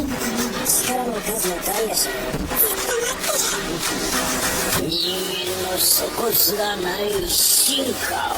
のために力の数のダイヤし人間の底すらない進化を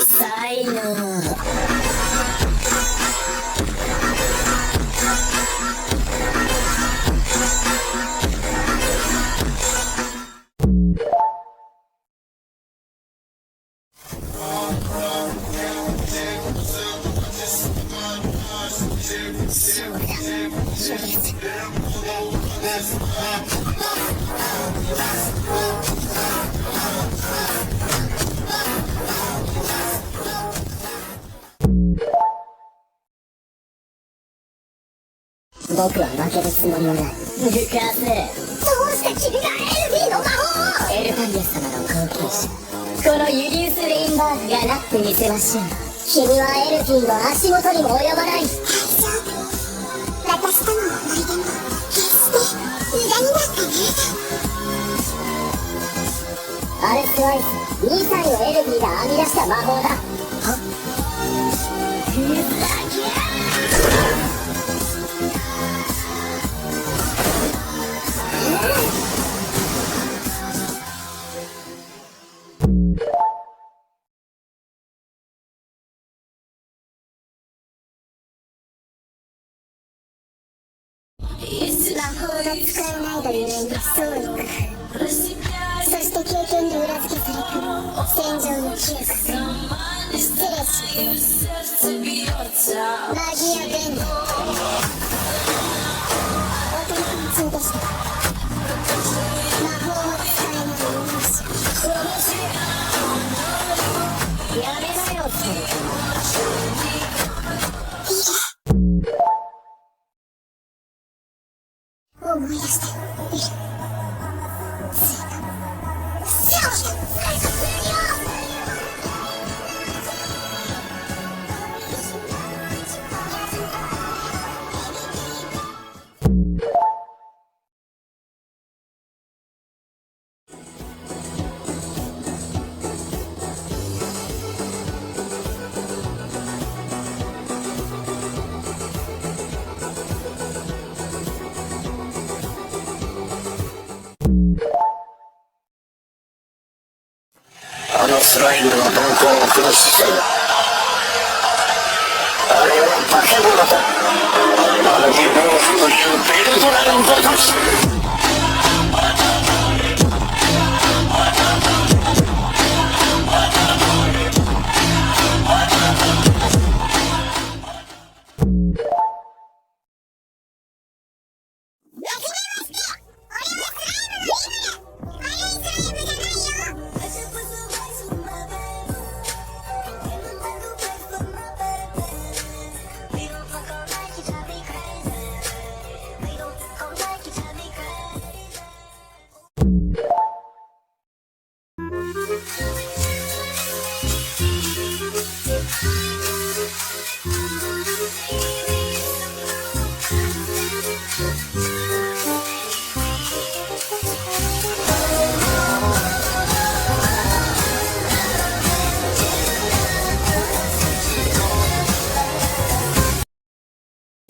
才能僕は負けるつもりはない。抜かせ。どうして君がエルフィーの魔法をエルタリア様の後継者このユリウス・レインバーグがなってみせましょう。君はエルフィーの足元にも及ばない。大丈夫。私との思い出も決して無駄になったね。アレス・ワイス2歳のエルフィーが編み出した魔法だ。はっふざけ魔法が使えないがゆえに創意そして経験で裏付けされた戦場の嗅覚失礼しますマギア・ベンダお手本中でした魔法を使えない勇士やめなよそれ思い出している。ついた。背をして最速するよ。スライムの動向を封死せよ。あれは化け物だ。あの日暴風というベルドラのごとし。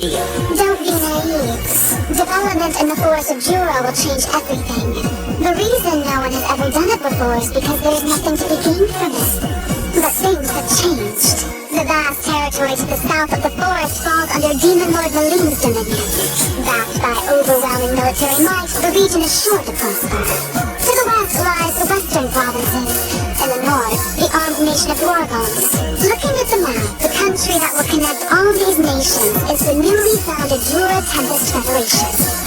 Don't be naive. Development in the force of Jura will change everything. The reason no one has ever done it before is because there's nothing to be gained from it. But things have changed. The vast territory to the south of the forest falls under Demon Lord Maline's dominion. Backed by overwhelming military might, the region is sure to prosper. To the west lies the western provinces. In the north, the armed nation of Wargons. Looking at the map, the country that will connect all these nations is the newly founded Jura Tempest Federation.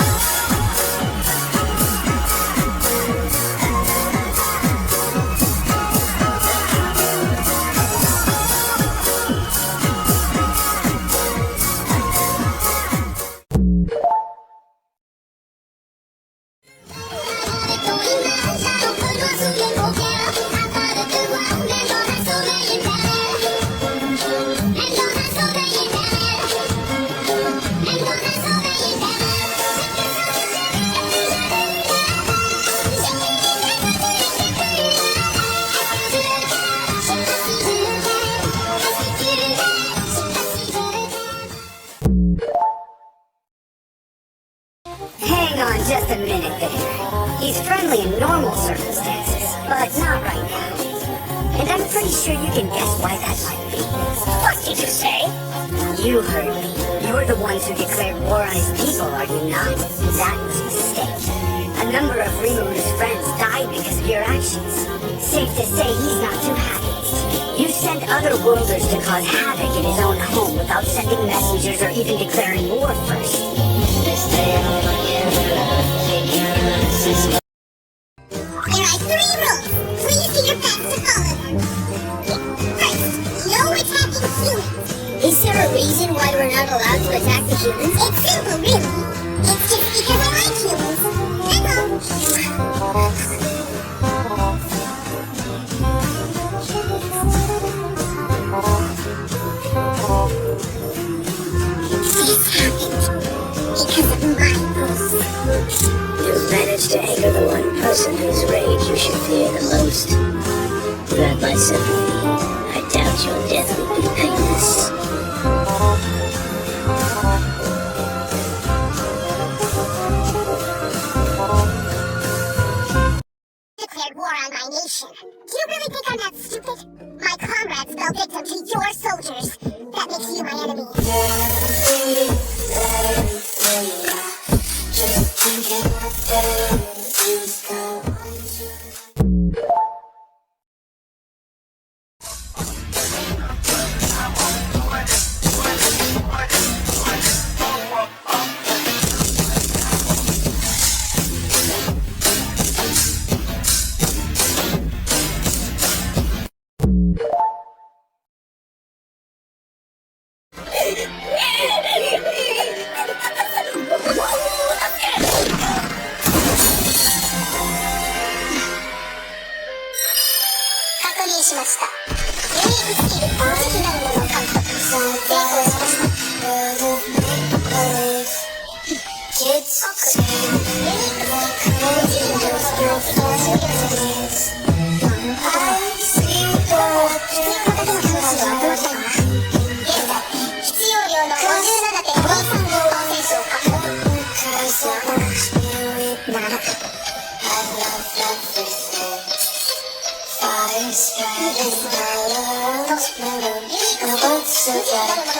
He's friendly in normal circumstances, but not right now. And I'm pretty sure you can guess why that might be. What did you say? You heard me. You're the ones who declared war on his people, are you not? That was a mistake. A number of Rimuru's friends died because of your actions. Safe to say he's not too happy. You sent other worlders to cause havoc in his own home without sending messengers or even declaring war first. There are 3 rules. Please do your best to follow them. First, no attacking humans. Is there a reason why we're not allowed to attack the humans? It's simple, really. It's just because I like humans. That's all. This happened because of my rules. You've managed to anger the one person whose rage you should fear the most. You have my sympathy. I doubt your death will be painless. Declared war on my nation. Do you really think I'm that stupid? My comrades fell victim to your soldiers. That makes you my enemy.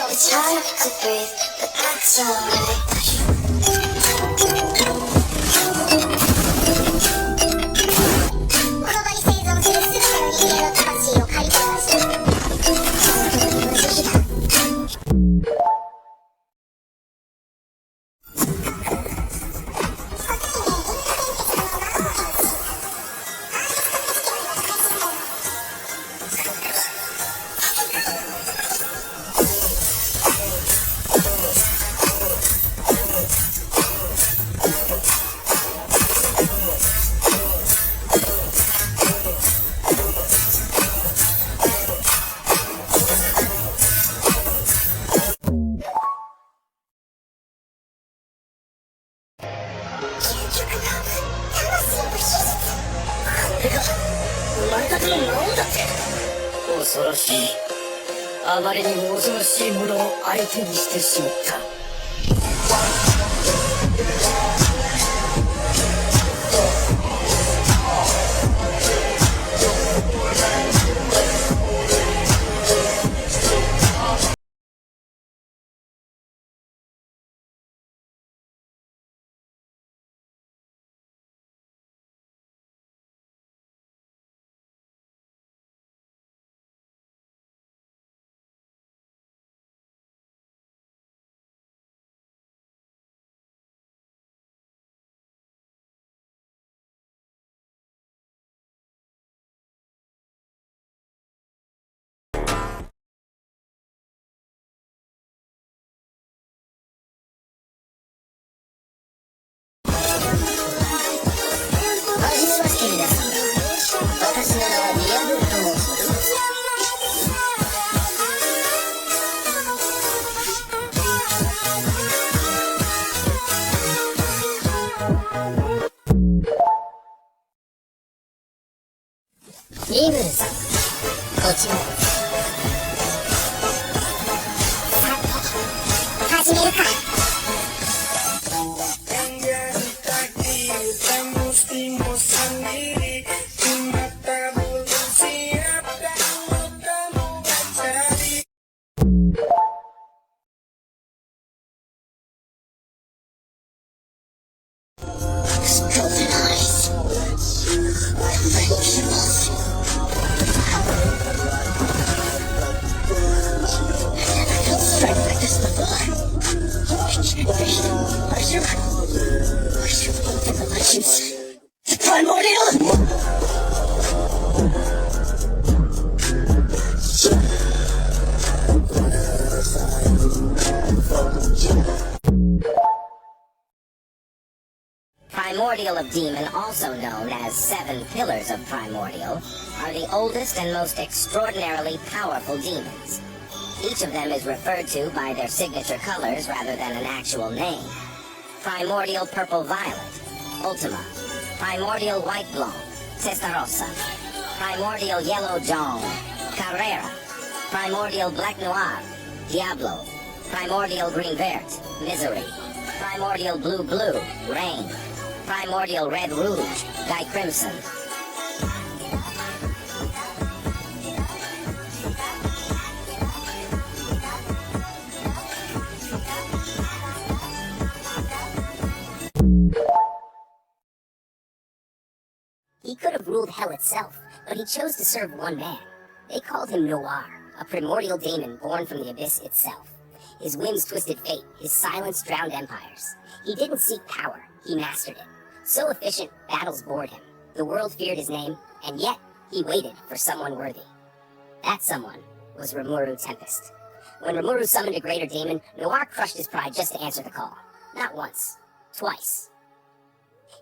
It's hard to breathe, but that's alright. この場に生存する全ての人間の魂を借り取りました。本当に無慈悲だ。恐ろしい。あまりにも恐ろしいものを相手にしてしまった。私の名はディアブルと申します。リムルさん、こちらです。さて、始めるか。Tengo hasta aquí, estamos sin Primordial of Demon, also known as 7 Pillars of Primordial, are the oldest and most extraordinarily powerful demons. Each of them is referred to by their signature colors rather than an actual name. Primordial Purple Violet, Ultima. Primordial White Blonde, Testarossa. Primordial Yellow Dawn, Carrera. Primordial Black Noir, Diablo. Primordial Green Vert, Misery. Primordial Blue Blue, Rain. Primordial Red Rouge, Guy Crimson. He could have ruled hell itself, but he chose to serve one man. They called him Noir, a primordial demon born from the abyss itself. His whims twisted fate, his silence drowned empires. He didn't seek power, he mastered it. So efficient, battles bored him. The world feared his name, and yet he waited for someone worthy. That someone was Rimuru Tempest. When Rimuru summoned a greater demon, Noir crushed his pride just to answer the call. Not once, twice.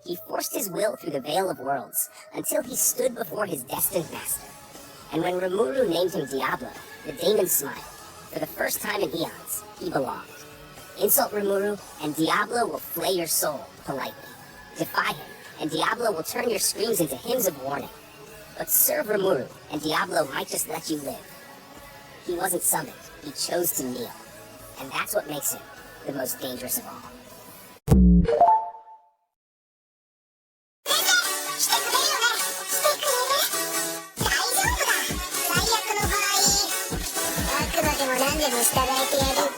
He forced his will through the Veil of Worlds, until he stood before his destined master. And when Rimuru named him Diablo, the demon smiled. For the first time in eons, he belonged. Insult Rimuru, and Diablo will flay your soul politely. Defy him, and Diablo will turn your screams into hymns of warning. But serve Rimuru, and Diablo might just let you live. He wasn't summoned, he chose to kneel. And that's what makes him the most dangerous of all. 何でも従えてやる。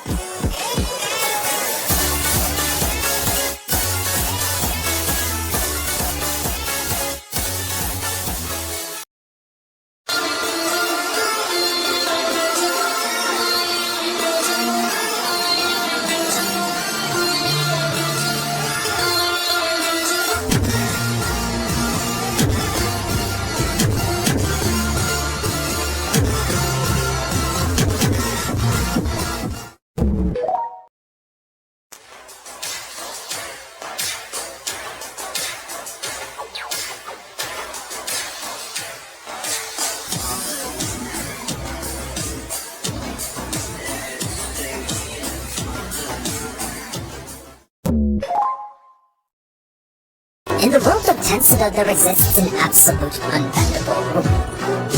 In the world of Tensida, there exists an absolute unbendable rule.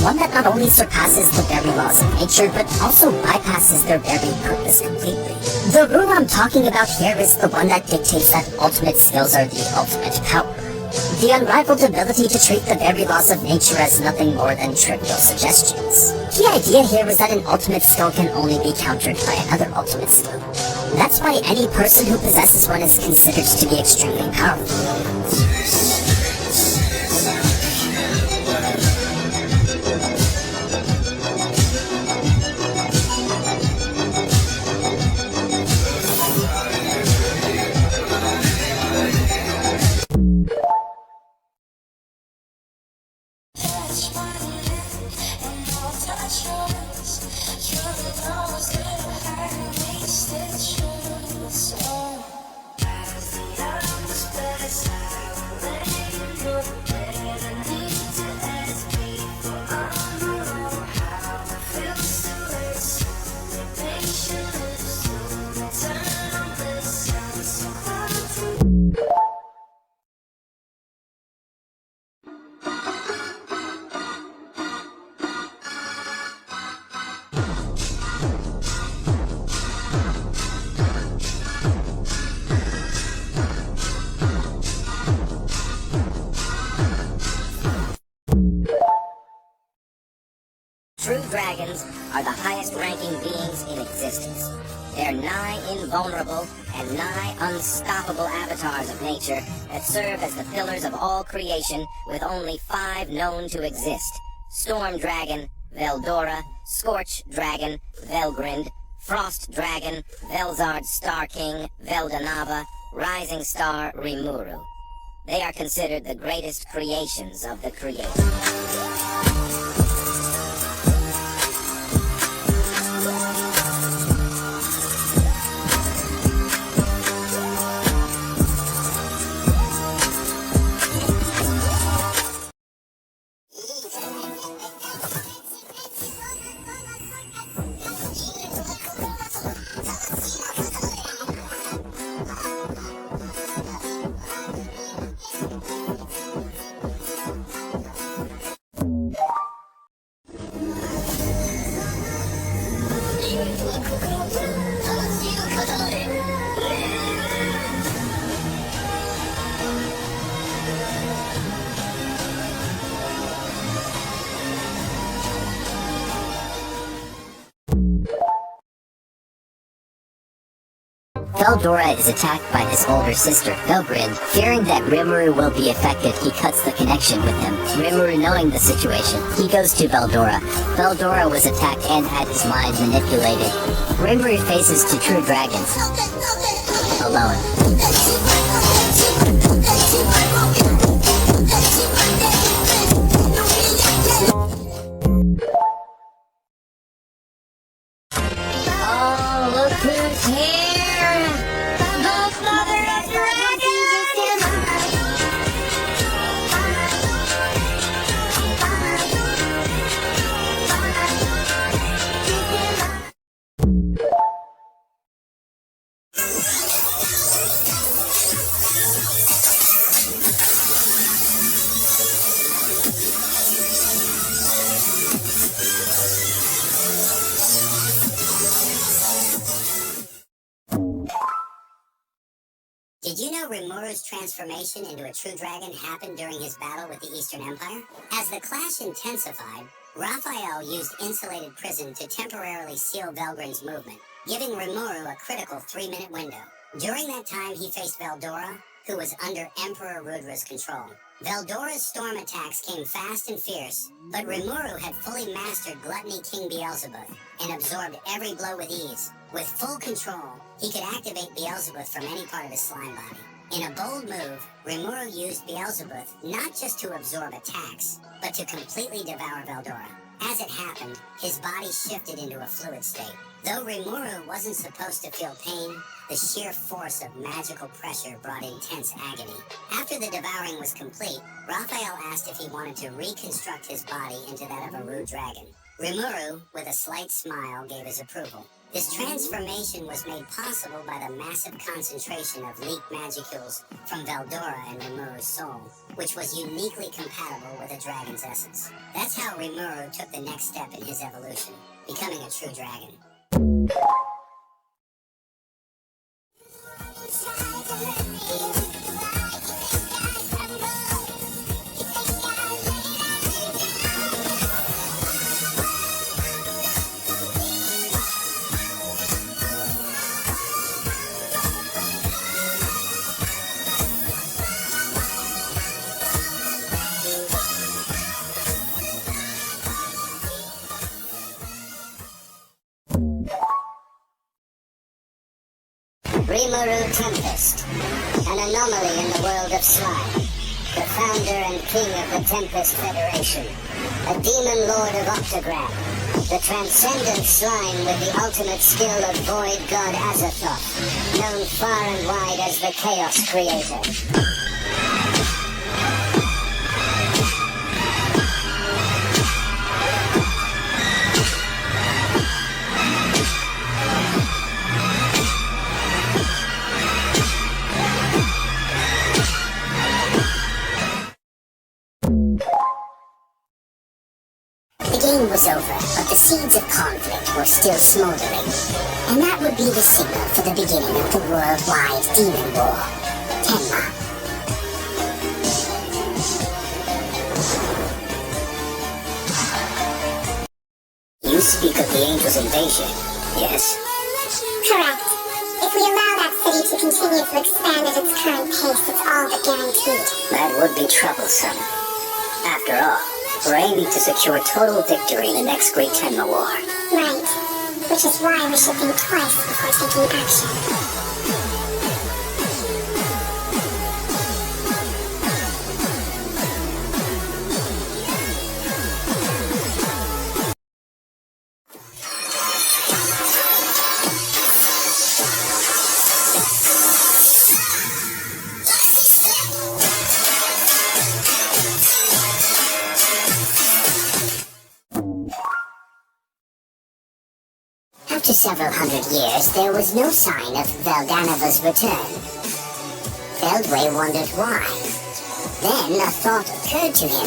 One that not only surpasses the very laws of nature, but also bypasses their very purpose completely. The rule I'm talking about here is the one that dictates that ultimate skills are the ultimate power. The unrivaled ability to treat the very laws of nature as nothing more than trivial suggestions. The idea here is that an ultimate skill can only be countered by another ultimate skill. That's why any person who possesses one is considered to be extremely powerful. True dragons are the highest-ranking beings in existence. They're nigh invulnerable and nigh unstoppable avatars of nature that serve as the pillars of all creation, with only 5 known to exist. Storm Dragon, Veldora, Scorch Dragon, Velgrind, Frost Dragon, Velzard Star King, Veldanava, Rising Star, Rimuru. They are considered the greatest creations of the Creator. Feldora is attacked by his older sister, Felgrid. Fearing that Rimuru will be affected, he cuts the connection with him. Rimuru, knowing the situation, he goes to Feldora. Feldora was attacked and had his mind manipulated. Rimuru faces two true dragons. Alone. Oh, look who's here! Did you know Rimuru's transformation into a true dragon happened during his battle with the Eastern Empire? As the clash intensified, Raphael used insulated prison to temporarily seal Velgrin's movement, giving Rimuru a critical 3-minute window. During that time, he faced Veldora, who was under Emperor Rudra's control. Veldora's storm attacks came fast and fierce, but Rimuru had fully mastered Gluttony King Beelzebub and absorbed every blow with ease. With full control, he could activate Beelzebub from any part of his slime body. In a bold move, Rimuru used Beelzebub not just to absorb attacks, but to completely devour Veldora. As it happened, his body shifted into a fluid state. Though Rimuru wasn't supposed to feel pain, the sheer force of magical pressure brought intense agony. After the devouring was complete, Raphael asked if he wanted to reconstruct his body into that of a rude dragon. Rimuru, with a slight smile, gave his approval. This transformation was made possible by the massive concentration of leak magicules from Veldora and Rimuru's soul, which was uniquely compatible with a dragon's essence. That's how Rimuru took the next step in his evolution, becoming a true dragon. Rimuru Tempest, an anomaly in the world of slime, the founder and king of the Tempest Federation, a demon lord of Octogram, the transcendent slime with the ultimate skill of void god Azathoth, known far and wide as the Chaos Creator. The game was over, but the seeds of conflict were still smoldering. And that would be the signal for the beginning of the worldwide demon war, Tenma. You speak of the Angel's invasion, yes? Correct. If we allow that city to continue to expand at its current pace, it's all but guaranteed. That would be troublesome. After all, we're aiming to secure total victory in the next great Tenma war. Right. Which is why we should think twice before taking action. After several hundred years, there was no sign of Veldanava's return. Feldway wondered why. Then a thought occurred to him.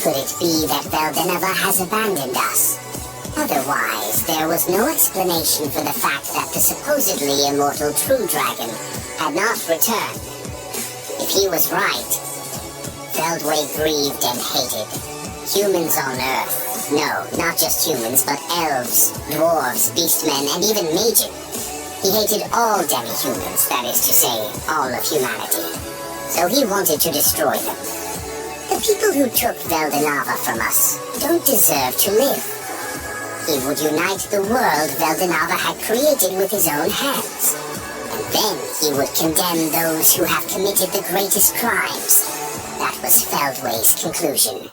Could it be that Veldanava has abandoned us? Otherwise, there was no explanation for the fact that the supposedly immortal True Dragon had not returned. If he was right, Feldway grieved and hated. Humans on Earth. No, not just humans, but elves, dwarves, beastmen, and even mages. He hated all demi-humans, that is to say, all of humanity. So he wanted to destroy them. The people who took Veldanava from us don't deserve to live. He would unite the world Veldanava had created with his own hands. And then he would condemn those who have committed the greatest crimes. That was Feldway's conclusion.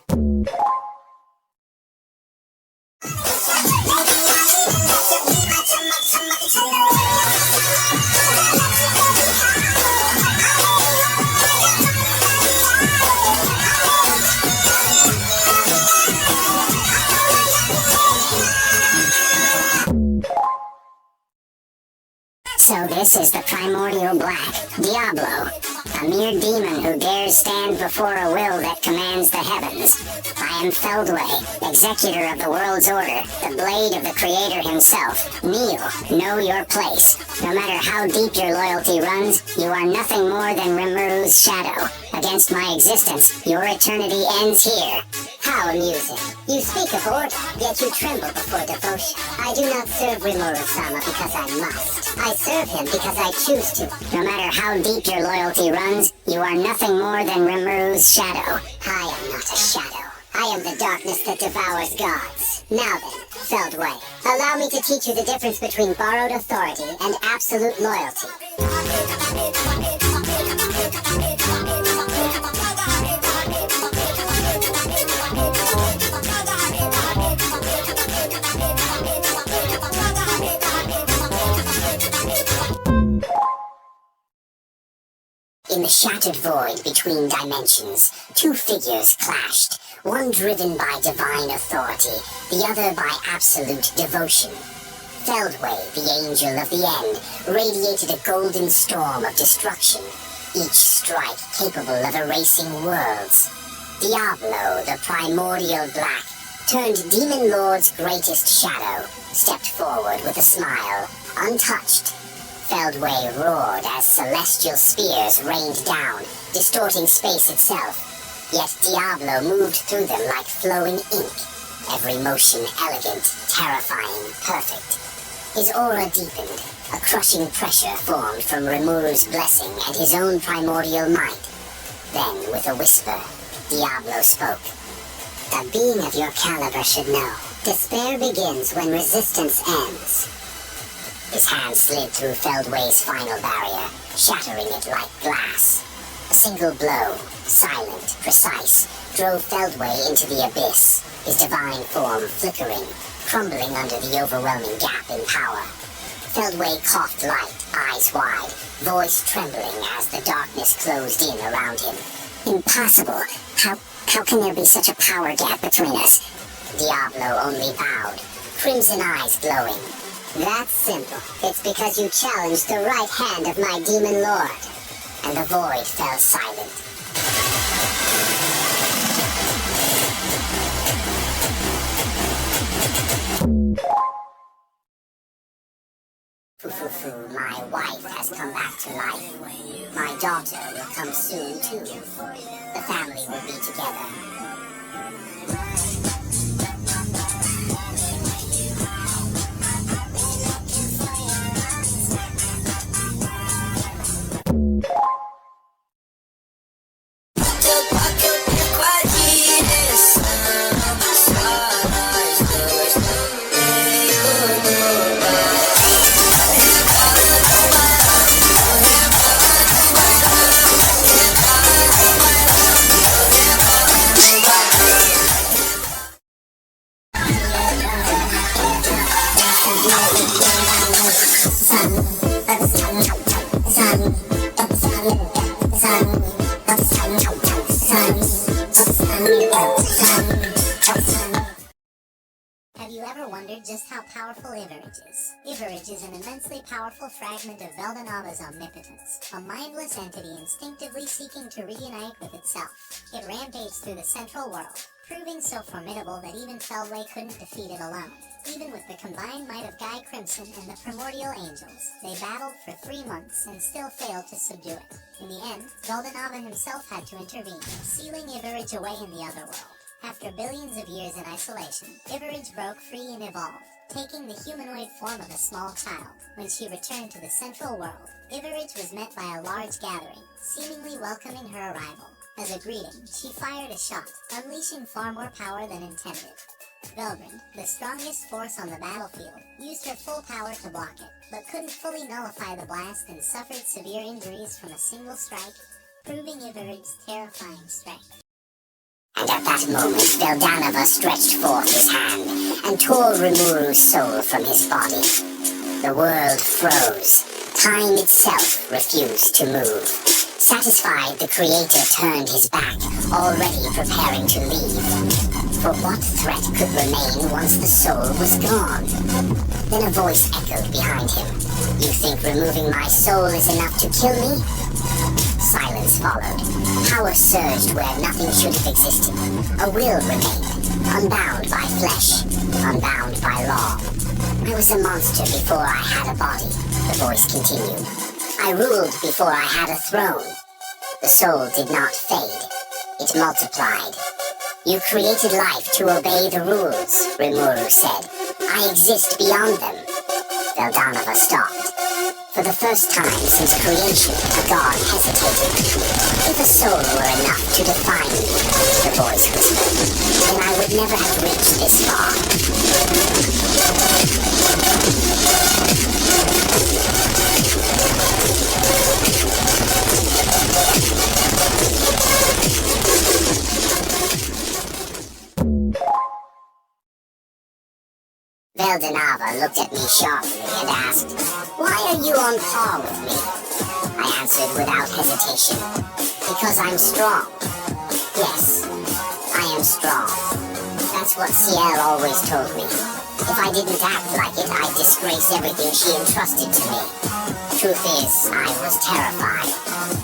So this is the primordial black, Diablo, a mere demon who dares stand before a will that commands the heavens. I am Feldway, executor of the world's order, the blade of the creator himself. Kneel, know your place. No matter how deep your loyalty runs, you are nothing more than Rimuru's shadow. Against my existence, your eternity ends here. How amusing. You speak of order, yet you tremble before devotion. I do not serve Rimuru-sama because I must. I serve him because I choose to. No matter how deep your loyalty runs, you are nothing more than Rimuru's shadow. I am not a shadow. I am the darkness that devours gods. Now then, Feldway, allow me to teach you the difference between borrowed authority and absolute loyalty. In the shattered void between dimensions, two figures clashed, one driven by divine authority, the other by absolute devotion. Feldway, the angel of the end, radiated a golden storm of destruction, each strike capable of erasing worlds. Diablo, the primordial black, turned Demon Lord's greatest shadow, stepped forward with a smile, untouched. Feldway roared as celestial spears rained down, distorting space itself. Yet Diablo moved through them like flowing ink, every motion elegant, terrifying, perfect. His aura deepened, a crushing pressure formed from Rimuru's blessing and his own primordial might. Then, with a whisper, Diablo spoke. A being of your caliber should know. Despair begins when resistance ends. His hand slid through Feldway's final barrier, shattering it like glass. A single blow, silent, precise, drove Feldway into the abyss, his divine form flickering, crumbling under the overwhelming gap in power. Feldway coughed light, eyes wide, voice trembling as the darkness closed in around him. Impossible! How can there be such a power gap between us? Diablo only bowed, crimson eyes glowing. That's simple. It's because you challenged the right hand of my demon lord. And the void fell silent. Fufufu, my wife has come back to life. My daughter will come soon too. The family will be together. Iverage. Iverage is an immensely powerful fragment of Veldanava's omnipotence, a mindless entity instinctively seeking to reunite with itself. It rampaged through the central world, proving so formidable that even Feldway couldn't defeat it alone. Even with the combined might of Guy Crimson and the Primordial Angels, they battled for 3 months and still failed to subdue it. In the end, Veldanava himself had to intervene, sealing Iverage away in the otherworld. After billions of years in isolation, Iverage broke free and evolved, taking the humanoid form of a small child. When she returned to the central world, Iverage was met by a large gathering, seemingly welcoming her arrival. As a greeting, she fired a shot, unleashing far more power than intended. Velbrand, the strongest force on the battlefield, used her full power to block it, but couldn't fully nullify the blast and suffered severe injuries from a single strike, proving Iverage's terrifying strength. And at that moment, Veldanava stretched forth his hand and tore Rimuru's soul from his body. The world froze. Time itself refused to move. Satisfied, the creator turned his back, already preparing to leave. For what threat could remain once the soul was gone? Then a voice echoed behind him. You think removing my soul is enough to kill me? Silence followed. Power surged where nothing should have existed. A will remained, unbound by flesh, unbound by law. I was a monster before I had a body, the voice continued. I ruled before I had a throne. The soul did not fade. It multiplied. You created life to obey the rules, Rimuru said. I exist beyond them. Veldanava stopped. For the first time since creation, a god hesitated. If a soul were enough to define me, the voice whispered, then I would never have reached this far. Veldanava looked at me sharply and asked, "Why are you on par with me?" I answered without hesitation, "Because I'm strong. Yes, I am strong. That's what Ciel always told me. If I didn't act like it, I'd disgrace everything she entrusted to me. Truth is, I was terrified,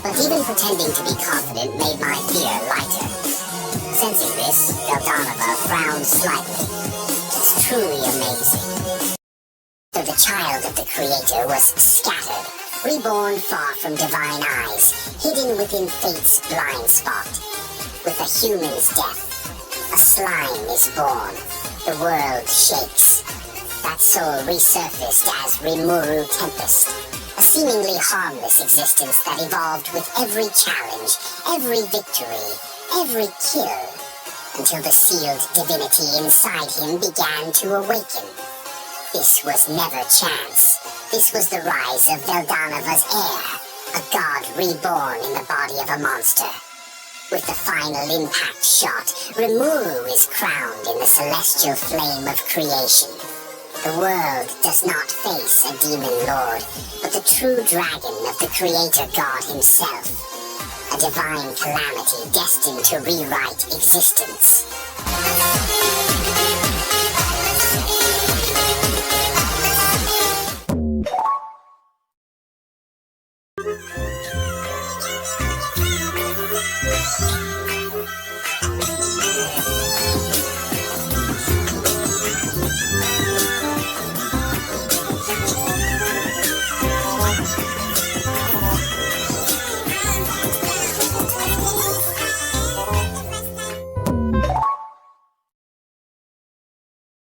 but even pretending to be confident made my fear lighter." Sensing this, Veldanava frowned slightly. It's truly amazing. So the child of the creator was scattered, reborn far from divine eyes, hidden within fate's blind spot. With a human's death, a slime is born. The world shakes. That soul resurfaced as Rimuru Tempest, a seemingly harmless existence that evolved with every challenge, every victory, every kill, until the sealed divinity inside him began to awaken. This was never chance. This was the rise of Veldanava's heir, a god reborn in the body of a monster. With the final impact shot, Rimuru is crowned in the celestial flame of creation. The world does not face a demon lord, but the true dragon of the creator god himself. A divine calamity destined to rewrite existence.